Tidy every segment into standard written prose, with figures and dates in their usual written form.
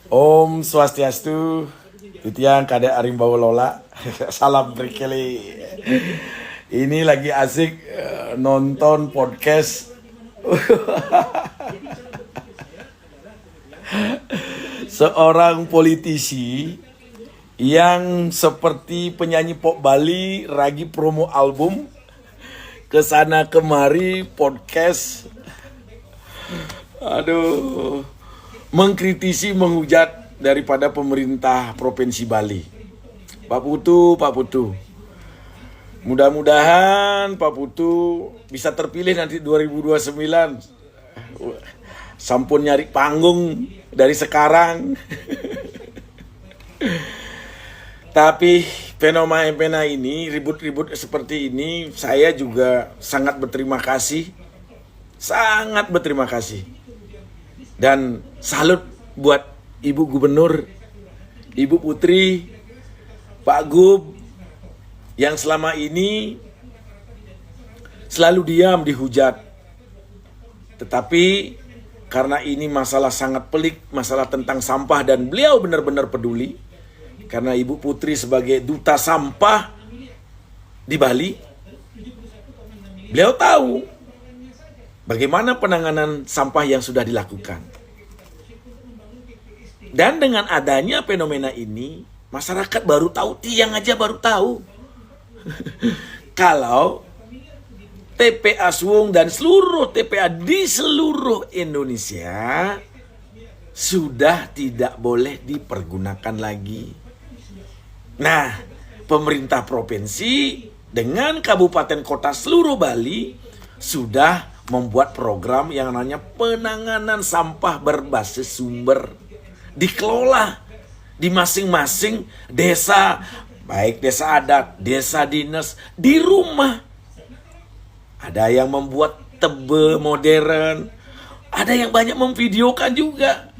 Om Swastiastu, Titiang Kadek Arimbawa Lola, salam berkeli. Ini lagi asik nonton podcast. Seorang politisi yang seperti penyanyi pop Bali lagi promo album, kesana kemari podcast. Aduh, mengkritisi, menghujat daripada pemerintah Provinsi Bali. Pak Putu, mudah-mudahan Pak Putu bisa terpilih nanti 2029. Sampun nyari panggung dari sekarang. Tapi fenomena ini, ribut-ribut seperti ini, saya juga sangat berterima kasih. Sangat berterima kasih. Dan salut buat Ibu Gubernur, Ibu Putri, Pak Gub, yang selama ini selalu diam dihujat. Tetapi karena ini masalah sangat pelik, masalah tentang sampah, dan beliau benar-benar peduli. Karena Ibu Putri sebagai duta sampah di Bali, beliau tahu bagaimana penanganan sampah yang sudah dilakukan. Dan dengan adanya fenomena ini, masyarakat baru tahu, tiang aja baru tahu. Kalau TPA Suwung dan seluruh TPA di seluruh Indonesia sudah tidak boleh dipergunakan lagi. Nah, pemerintah provinsi dengan kabupaten kota seluruh Bali sudah membuat program yang namanya penanganan sampah berbasis sumber. Dikelola di masing-masing desa, baik desa adat, desa dinas, di rumah. Ada yang membuat tebe modern, ada yang banyak memvideokan juga.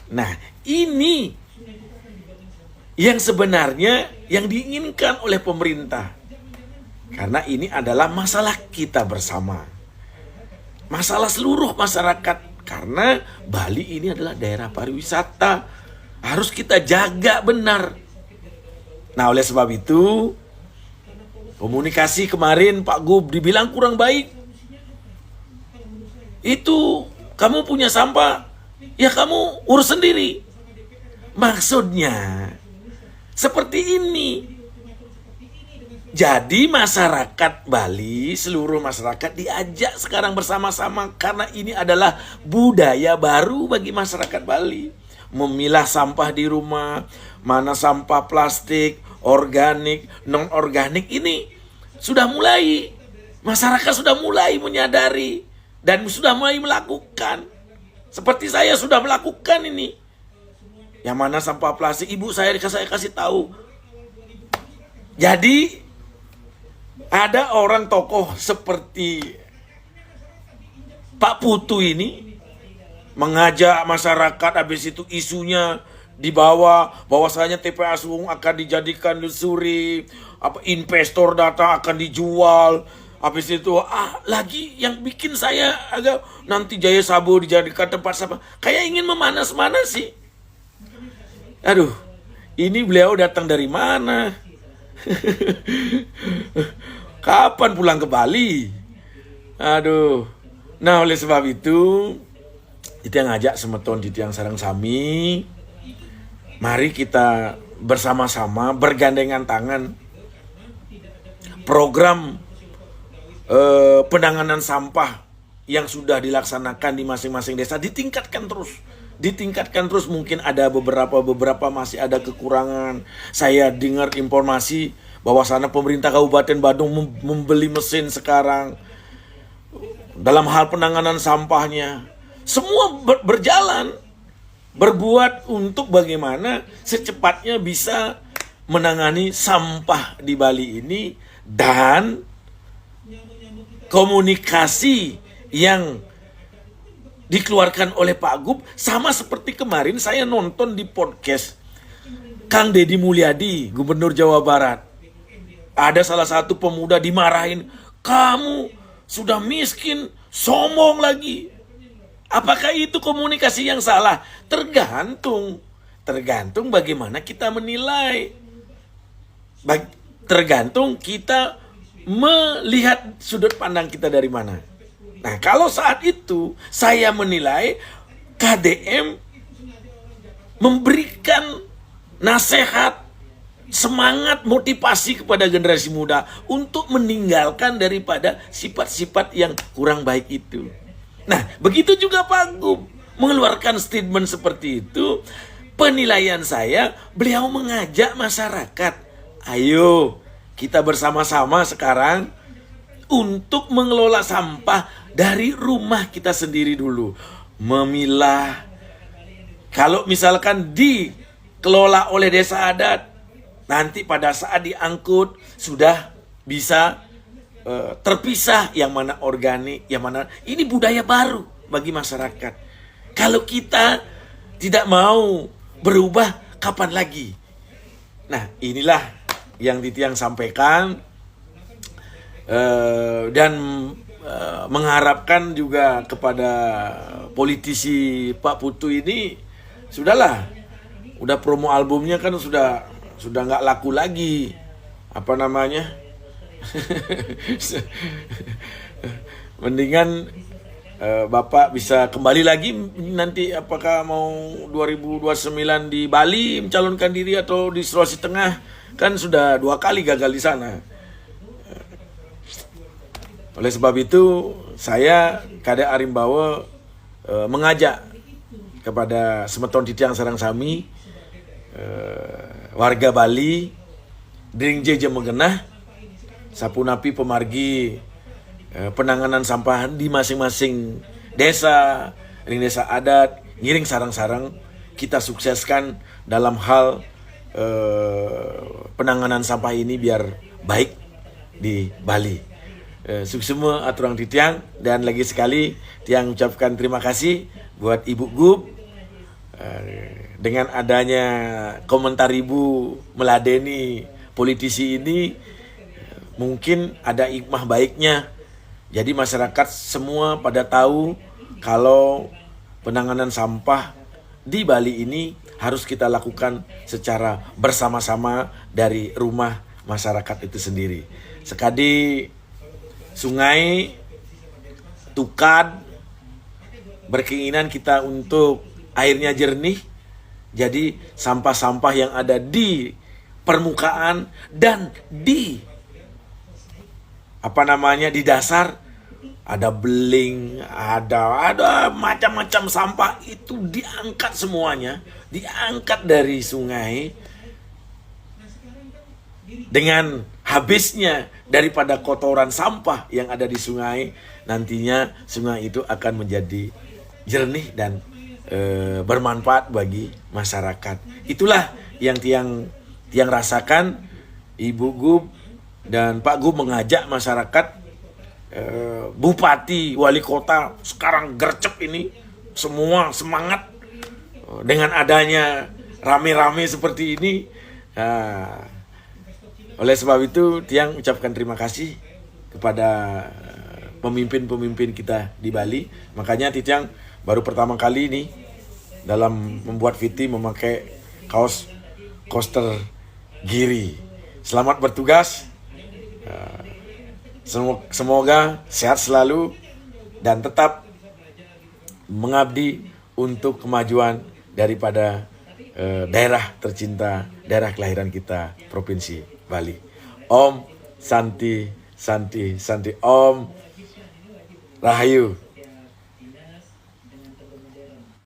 Nah, ini yang sebenarnya yang diinginkan oleh pemerintah. Karena ini adalah masalah kita bersama. Masalah seluruh masyarakat. Karena Bali ini adalah daerah pariwisata. Harus kita jaga benar. Nah, oleh sebab itu, komunikasi kemarin Pak Gub dibilang kurang baik. Itu kamu punya sampah, ya kamu urus sendiri. Maksudnya seperti ini. Jadi masyarakat Bali, seluruh masyarakat diajak sekarang bersama-sama. Karena ini adalah budaya baru bagi masyarakat Bali. Memilah sampah di rumah, mana sampah plastik, organik, non-organik, ini sudah mulai. Masyarakat sudah mulai menyadari dan sudah mulai melakukan. Seperti saya sudah melakukan ini. Yang mana sampah plastik, ibu saya kasih tahu. Jadi ada orang tokoh seperti Pak Putu ini mengajak masyarakat, habis itu isunya dibawa bahwasanya TPA Suwung akan dijadikan lusuri, investor datang akan dijual. Habis itu lagi yang bikin saya agak, nanti Jaya Sabu dijadikan tempat sampah. Kayak ingin memanas-manasi. Aduh, ini beliau datang dari mana? Kapan pulang ke Bali? Aduh. Nah, oleh sebab itu yang ngajak semeton yang sarang sami. Mari kita bersama-sama bergandengan tangan. Program penanganan sampah yang sudah dilaksanakan di masing-masing desa ditingkatkan terus. Mungkin ada beberapa masih ada kekurangan. Saya dengar informasi bahwasanya pemerintah Kabupaten Badung membeli mesin sekarang dalam hal penanganan sampahnya. Semua berjalan, berbuat untuk bagaimana secepatnya bisa menangani sampah di Bali ini. Dan komunikasi yang dikeluarkan oleh Pak Gub sama seperti kemarin saya nonton di podcast Kang Deddy Mulyadi, Gubernur Jawa Barat. Ada salah satu pemuda dimarahin, kamu sudah miskin, sombong lagi. Apakah itu komunikasi yang salah? Tergantung bagaimana kita menilai. Tergantung kita melihat sudut pandang kita dari mana. Nah, kalau saat itu saya menilai KDM memberikan nasihat, semangat, motivasi kepada generasi muda untuk meninggalkan daripada sifat-sifat yang kurang baik itu. Nah, begitu juga Pak Gub mengeluarkan statement seperti itu. Penilaian saya, beliau mengajak masyarakat, ayo kita bersama-sama sekarang untuk mengelola sampah dari rumah kita sendiri dulu. Memilah. Kalau misalkan dikelola oleh desa adat, nanti pada saat diangkut sudah bisa terpisah yang mana organik, yang mana ini budaya baru bagi masyarakat. Kalau kita tidak mau berubah, kapan lagi? Nah, inilah yang Titiang sampaikan dan mengharapkan juga kepada politisi Pak Putu ini, sudahlah, udah promo albumnya kan sudah nggak laku lagi, apa namanya? Mendingan Bapak bisa kembali lagi nanti, apakah mau 2029 di Bali mencalonkan diri atau di Sulawesi Tengah, kan sudah 2 kali gagal di sana. Oleh sebab itu saya Kadek Arimbawa mengajak kepada Semeton Titiang Sarang Sami, warga Bali, Dring Jeje Megenah, Sapunapi pemargi penanganan sampah di masing-masing desa, ring desa adat, ngiring sarang-sarang, kita sukseskan dalam hal penanganan sampah ini biar baik di Bali. Suksema aturang Titiang, dan lagi sekali Tiang ucapkan terima kasih buat Ibu Gub. Dengan adanya komentar Ibu meladeni politisi ini, mungkin ada hikmah baiknya. Jadi masyarakat semua pada tahu kalau penanganan sampah di Bali ini harus kita lakukan secara bersama-sama dari rumah masyarakat itu sendiri. Sekadi Sungai Tukad berkeinginan kita untuk airnya jernih, jadi sampah-sampah yang ada di permukaan dan di di dasar, ada beling, ada macam-macam sampah, itu diangkat semuanya, diangkat dari sungai. Dengan habisnya daripada kotoran sampah yang ada di sungai, nantinya sungai itu akan menjadi jernih dan bermanfaat bagi masyarakat. Itulah yang Tiang rasakan. Ibu Gub dan Pak Gub mengajak masyarakat, bupati, wali kota sekarang gercep ini, semua semangat dengan adanya rame-rame seperti ini. Oleh sebab itu Tiang ucapkan terima kasih kepada pemimpin-pemimpin kita di Bali. Makanya Tiang baru pertama kali ini dalam membuat VT memakai kaos Koster Giri. Selamat bertugas. Semoga sehat selalu dan tetap mengabdi untuk kemajuan daripada daerah tercinta, daerah kelahiran kita, Provinsi Bali. Om Santi Santi Santi, Om Rahayu.